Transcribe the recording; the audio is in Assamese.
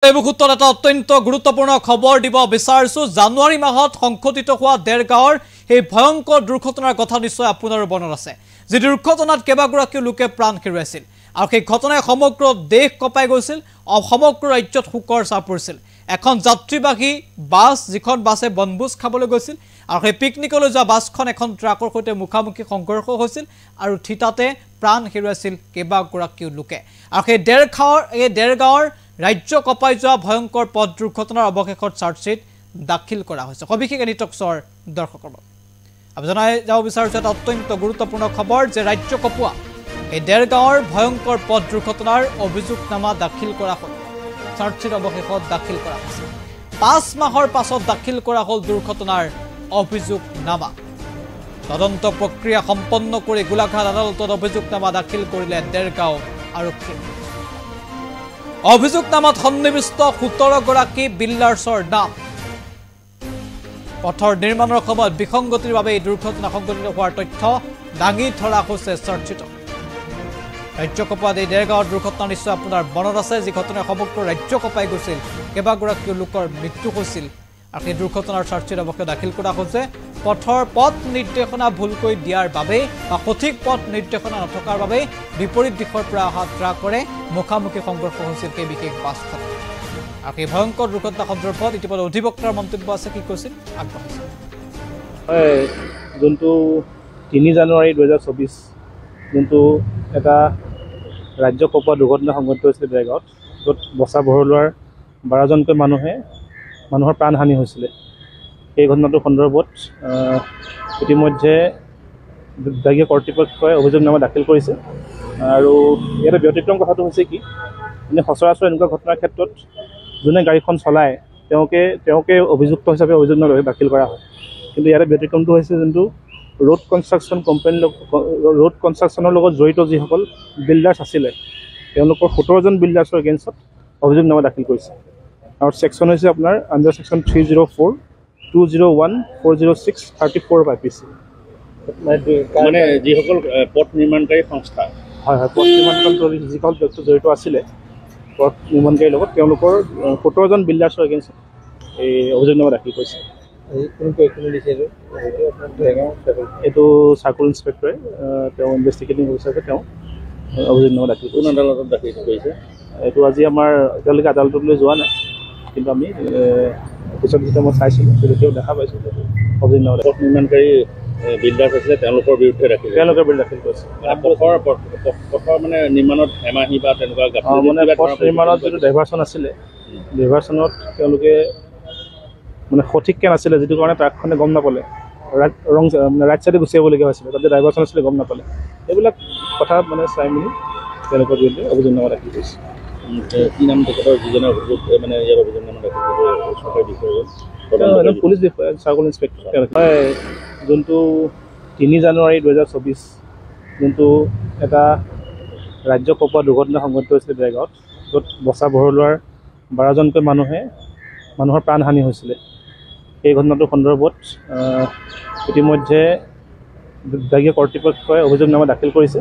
এই মুহূৰ্তত এটা অত্যন্ত গুৰুত্বপূৰ্ণ খবৰ দিব বিচাৰিছো। জানুৱাৰী মাহত সংঘটিত হোৱা দেৰগাঁৱৰ এই ভয়ংকৰ দুৰ্ঘটনাৰ কথা নিশ্চয় আপোনাৰ মনত আছে, যি দুৰ্ঘটনাত কেইবাগৰাকী লোকে প্ৰাণ হেৰুৱাইছিল আৰু সেই ঘটনাই সমগ্ৰ দেশ কঁপাই গৈছিল। সমগ্ৰ ৰাজ্যত শোকৰ ছাপ পৰিছিল। এখন যাত্ৰীবাহী বাছ, যিখন বাছে বনভোজ খাবলৈ গৈছিল আৰু সেই পিকনিকলৈ যোৱা বাছখন এখন ট্ৰাকৰ সৈতে মুখামুখি সংঘৰ্ষ হৈছিল আৰু থিতাতে প্ৰাণ হেৰুৱাইছিল কেইবাগৰাকী লোকে। আৰু সেই দেৰগাঁৱৰ ৰাজ্য কঁপাই যোৱা ভয়ংকৰ পথ দুৰ্ঘটনাৰ অৱশেষত চাৰ্জশ্বিট দাখিল কৰা হৈছে। সবিশেষ এনিটক্সৰ দৰ্শকৰ আমি জনাই যাব বিচাৰিছোঁ এটা অত্যন্ত গুৰুত্বপূৰ্ণ খবৰ যে ৰাজ্য কঁপোৱা এই দেৰগাঁৱৰ ভয়ংকৰ পথ দুৰ্ঘটনাৰ অভিযোগনামা দাখিল কৰা হ'ল। চাৰ্জশ্বিট অৱশেষত দাখিল কৰা হৈছে। 5 মাহৰ পাছত দাখিল কৰা হ'ল দুৰ্ঘটনাৰ অভিযোগনামা। তদন্ত প্ৰক্ৰিয়া সম্পন্ন কৰি গোলাঘাট আদালতত অভিযোগনামা দাখিল কৰিলে দেৰগাঁও আৰক্ষী। অভিযোগনামাত সন্নিৱিষ্ট 17 গৰাকী বিল্ডাৰ্ছৰ নাম। পথৰ নিৰ্মাণৰ সময়ত বিসংগতিৰ বাবে এই দুৰ্ঘটনা সংঘটিত হোৱাৰ তথ্য দাঙি ধৰা হৈছে চাৰ্জশ্বিটত। ৰাজ্য কঁপোৱাত এই দেৰগাঁৱৰ দুৰ্ঘটনা নিশ্চয় আপোনাৰ মনত আছে, যি ঘটনাই সমগ্ৰ ৰাজ্য কঁপাই গৈছিল। কেইবাগৰাকী লোকৰ মৃত্যু হৈছিল আৰু সেই দুৰ্ঘটনাৰ চাৰ্জশ্বিট অৱশেষত দাখিল কৰা হৈছে। পথ নিৰ্দেশনা ভুলকৈ দিয়াৰ বাবে বা সঠিক পথ নিৰ্দেশনা নথকাৰ বাবে বিপৰীত দিশৰ পৰা অহা ট্ৰাকৰে মুখামুখি সংঘৰ্ষ হৈছিল সেই বিশেষ বাছখন। আৰু সেই ভয়ংকৰ দুৰ্ঘটনা সন্দৰ্ভত ইতিমধ্যে অধিবক্তাৰ মন্তব্য আছে, কি কৈছিল আগবাঢ়িছে। হয়, যোনটো 3 জানুৱাৰী 2024 যোনটো এটা ৰাজ্য কঁপোৱা দুৰ্ঘটনা সংঘটিত হৈছিলে দেৰগাঁৱত, য'ত বচা বহলোৱাৰ 12জনকৈ মানুহৰ প্ৰাণহানি হৈছিলে। সেই ঘটনাটোৰ সন্দৰ্ভত ইতিমধ্যে বিভাগীয় কৰ্তৃপক্ষই অভিযোগনামা দাখিল কৰিছে। আৰু ইয়াতে ব্যতিক্ৰম কথাটো হৈছে কি, মানে সচৰাচৰ এনেকুৱা ঘটনাৰ ক্ষেত্ৰত যোনে গাড়ীখন চলায় তেওঁকে অভিযুক্ত হিচাপে অভিযোগনামা দাখিল কৰা হয়। কিন্তু ইয়াতে ব্যতিক্ৰমটো হৈছে যোনটো ৰোড কনষ্ট্ৰাকশ্যনৰ লগত জড়িত যিসকল বিল্ডাৰ্ছ আছিলে, তেওঁলোকৰ 17জন বিল্ডাৰ্ছৰ এগেইনষ্টত অভিযোগনামা দাখিল কৰিছে। আৰু ছেকশ্যন হৈছে আপোনাৰ আণ্ডাৰ ছেকশ্যন 304, 201, 406, 34 অফ IPC। মানে যিসকল পথ নিৰ্মাণকাৰী সংস্থা, হয়, পথ নিৰ্মাণকাৰী যিসকল ব্যক্তি জড়িত আছিলে পথ নিৰ্মাণকাৰীৰ লগত, তেওঁলোকৰ 17জন বিল্ডাৰ্ছৰ এগেইনষ্টত এই অভিযোগনামা দাখিল কৰিছে। এইটো চাৰ্কুল ইন্সপেক্টৰে তেওঁ ইনভেষ্টিগেটিং অফিচাৰে তেওঁ অভিযোগনামা দাখিল কৰিছে। কোন আদালতত দাখিল কৰিছে? এইটো আজি আমাৰ এতিয়ালৈকে আদালতলৈ যোৱা নাই, কিন্তু আমি পিছত যেতিয়া মই চাইছিলোঁ তেতিয়াও দেখা পাইছোঁ অভিযোগনামা পথ নিৰ্মাণকাৰী বিল্ডাৰ্ছ আছিলে, তেওঁলোকৰ বিৰুদ্ধে দাখিল কৰিছে। পথৰ মানে নিৰ্মাণত এমাহী বা তেনেকুৱা মানে পথ নিৰ্মাণত যিটো ডাইভাৰশ্যন আছিলে, ডাইভাৰশ্যনত তেওঁলোকে মানে সঠিককৈ নাছিলে, যিটো কাৰণে ট্ৰাকখনে গম নাপালে, ৰাইট চাইডে গুচি আহিবলগীয়া হৈছিলে, তাতে ডাইভাৰশ্যন আছিলে, গম নাপালে। এইবিলাক কথা মানে চাই মেলি তেওঁলোকৰ বিৰুদ্ধে অভিযোগনামা দাখিল কৰিছে। কি নাম তেখেতৰ যিজনে অভিযোগ মানে ইয়াৰ অভিযোগনামা দাখিল কৰিছে? চৰকাৰী বিষয়ে পুলিচ বিষয়া চাৰ্কুল ইন্সপেক্টৰ। হয়, যোনটো 3 জানুৱাৰী 2024 যোনটো এটা ৰাজ্য কঁপোৱা দুৰ্ঘটনা সংঘটিত হৈছিলে দেৰগাঁৱত, য'ত বচা বহলোৱাৰ 12জনকৈ মানুহৰ প্ৰাণহানি হৈছিলে। সেই ঘটনাটোৰ সন্দৰ্ভত ইতিমধ্যে বিভাগীয় কৰ্তৃপক্ষই অভিযোগনামা দাখিল কৰিছে।